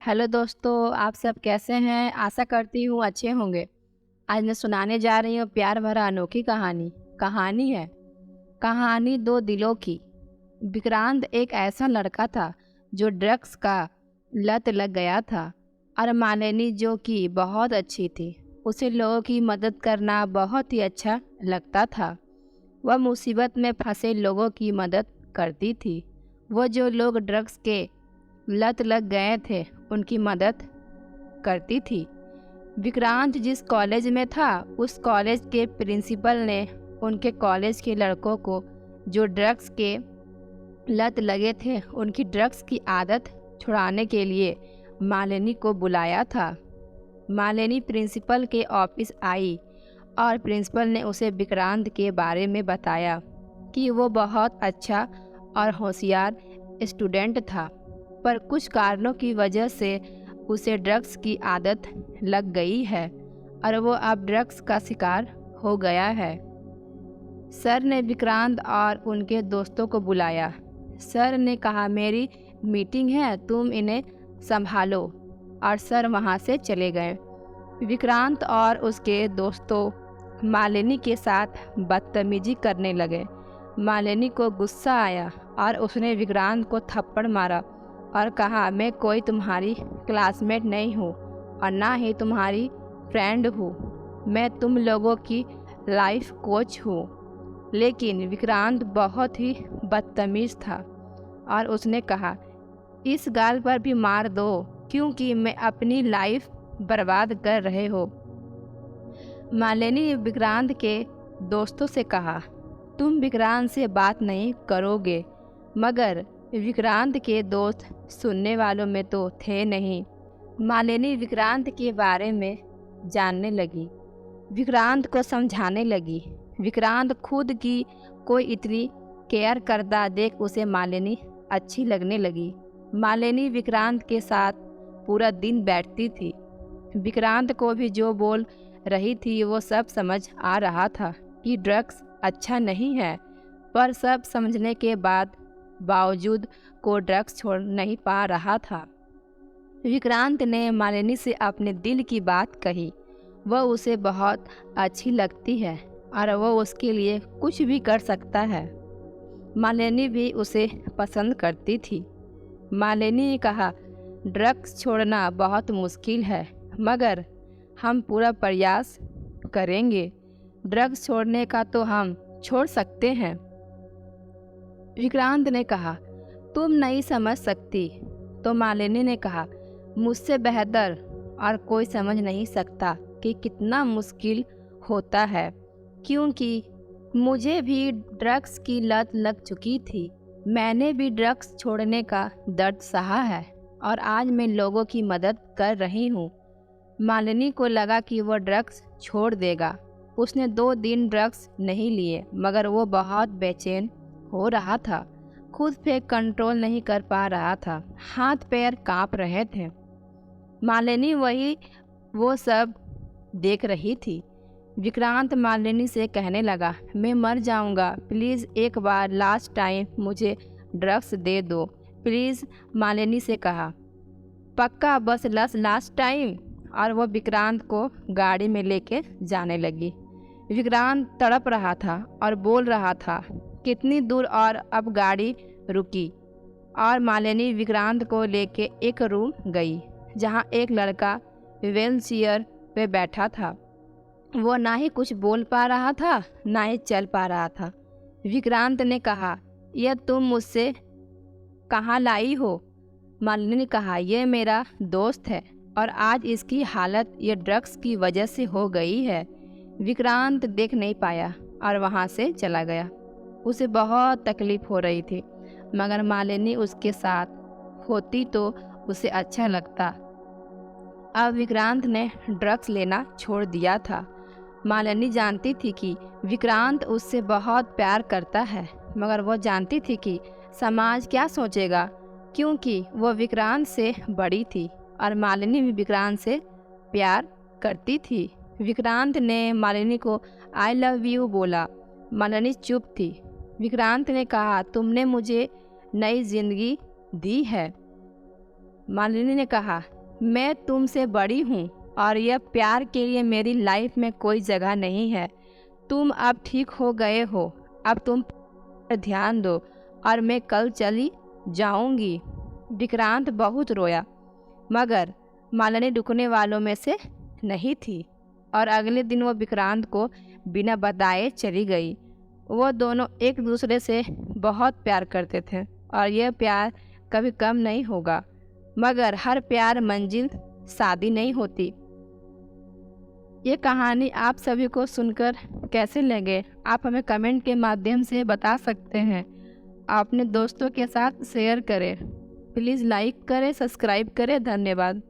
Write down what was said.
Hello दोस्तों, आप सब कैसे हैं? आशा करती हूँ अच्छे होंगे। आज मैं सुनाने जा रही हूँ प्यार भरा अनोखी कहानी। कहानी है कहानी दो दिलों की। विक्रांत एक ऐसा लड़का था जो ड्रग्स का लत लग गया था और मालिनी जो कि बहुत अच्छी थी, उसे लोगों की मदद करना बहुत ही अच्छा लगता था। वह मुसीबत में फंसे लोगों की मदद करती थी। वो जो लोग ड्रग्स के लत लग गए थे उनकी मदद करती थी। विक्रांत जिस कॉलेज में था उस कॉलेज के प्रिंसिपल ने उनके कॉलेज के लड़कों को जो ड्रग्स के लत लगे थे उनकी ड्रग्स की आदत छुड़ाने के लिए मालिनी को बुलाया था। मालिनी प्रिंसिपल के ऑफिस आई और प्रिंसिपल ने उसे विक्रांत के बारे में बताया कि वो बहुत अच्छा और होशियार स्टूडेंट था, पर कुछ कारणों की वजह से उसे ड्रग्स की आदत लग गई है और वो अब ड्रग्स का शिकार हो गया है। सर ने विक्रांत और उनके दोस्तों को बुलाया। सर ने कहा, मेरी मीटिंग है, तुम इन्हें संभालो, और सर वहाँ से चले गए। विक्रांत और उसके दोस्तों मालिनी के साथ बदतमीजी करने लगे। मालिनी को गुस्सा आया और उसने विक्रांत को थप्पड़ मारा और कहा, मैं कोई तुम्हारी क्लासमेट नहीं हूँ और ना ही तुम्हारी फ्रेंड हूँ, मैं तुम लोगों की लाइफ कोच हूँ। लेकिन विक्रांत बहुत ही बदतमीज था और उसने कहा, इस गाल पर भी मार दो क्योंकि मैं अपनी लाइफ बर्बाद कर रहे हो। मालिनी ने विक्रांत के दोस्तों से कहा, तुम विक्रांत से बात नहीं करोगे, मगर विक्रांत के दोस्त सुनने वालों में तो थे नहीं। मालिनी विक्रांत के बारे में जानने लगी, विक्रांत को समझाने लगी। विक्रांत खुद की कोई इतनी केयर करता देख उसे मालिनी अच्छी लगने लगी। मालिनी विक्रांत के साथ पूरा दिन बैठती थी। विक्रांत को भी जो बोल रही थी वो सब समझ आ रहा था कि ड्रग्स अच्छा नहीं है, पर सब समझने के बावजूद को ड्रग्स छोड़ नहीं पा रहा था। विक्रांत ने मालिनी से अपने दिल की बात कही। वह उसे बहुत अच्छी लगती है और वह उसके लिए कुछ भी कर सकता है। मालिनी भी उसे पसंद करती थी। मालिनी ने कहा, ड्रग्स छोड़ना बहुत मुश्किल है, मगर हम पूरा प्रयास करेंगे। ड्रग्स छोड़ने का तो हम छोड़ सकते हैं। विक्रांत ने कहा, तुम नहीं समझ सकती। तो मालिनी ने कहा, मुझसे बेहतर और कोई समझ नहीं सकता कि कितना मुश्किल होता है, क्योंकि मुझे भी ड्रग्स की लत लग चुकी थी। मैंने भी ड्रग्स छोड़ने का दर्द सहा है और आज मैं लोगों की मदद कर रही हूँ। मालिनी को लगा कि वह ड्रग्स छोड़ देगा। उसने 2 दिन ड्रग्स नहीं लिए, मगर वो बहुत बेचैन हो रहा था। खुद पे कंट्रोल नहीं कर पा रहा था, हाथ पैर कांप रहे थे। मालिनी वो सब देख रही थी। विक्रांत मालिनी से कहने लगा, मैं मर जाऊंगा, प्लीज़ एक बार लास्ट टाइम मुझे ड्रग्स दे दो, प्लीज़। मालिनी से कहा, पक्का, बस लास्ट टाइम। और वो विक्रांत को गाड़ी में लेके जाने लगी। विक्रांत तड़प रहा था और बोल रहा था, कितनी दूर, और अब गाड़ी रुकी और मालिनी विक्रांत को लेके एक रूम गई जहाँ एक लड़का व्हील चेयर पे बैठा था। वो ना ही कुछ बोल पा रहा था ना ही चल पा रहा था। विक्रांत ने कहा, यह तुम मुझसे कहाँ लाई हो? मालिनी ने कहा, यह मेरा दोस्त है और आज इसकी हालत ये ड्रग्स की वजह से हो गई है। विक्रांत देख नहीं पाया और वहाँ से चला गया। उसे बहुत तकलीफ हो रही थी, मगर मालिनी उसके साथ होती तो उसे अच्छा लगता। अब विक्रांत ने ड्रग्स लेना छोड़ दिया था। मालिनी जानती थी कि विक्रांत उससे बहुत प्यार करता है, मगर वो जानती थी कि समाज क्या सोचेगा, क्योंकि वो विक्रांत से बड़ी थी और मालिनी भी विक्रांत से प्यार करती थी। विक्रांत ने मालिनी को आई लव यू बोला। मालिनी चुप थी। विक्रांत ने कहा, तुमने मुझे नई जिंदगी दी है। मालिनी ने कहा, मैं तुमसे बड़ी हूँ और यह प्यार के लिए मेरी लाइफ में कोई जगह नहीं है। तुम अब ठीक हो गए हो, अब तुम पर ध्यान दो और मैं कल चली जाऊंगी। विक्रांत बहुत रोया, मगर मालिनी रुकने वालों में से नहीं थी और अगले दिन वो विक्रांत को बिना बताए चली गई। वो दोनों एक दूसरे से बहुत प्यार करते थे और यह प्यार कभी कम नहीं होगा, मगर हर प्यार मंजिल शादी नहीं होती। ये कहानी आप सभी को सुनकर कैसे लगे, आप हमें कमेंट के माध्यम से बता सकते हैं। अपने दोस्तों के साथ शेयर करें, प्लीज़ लाइक करें, सब्सक्राइब करें। धन्यवाद।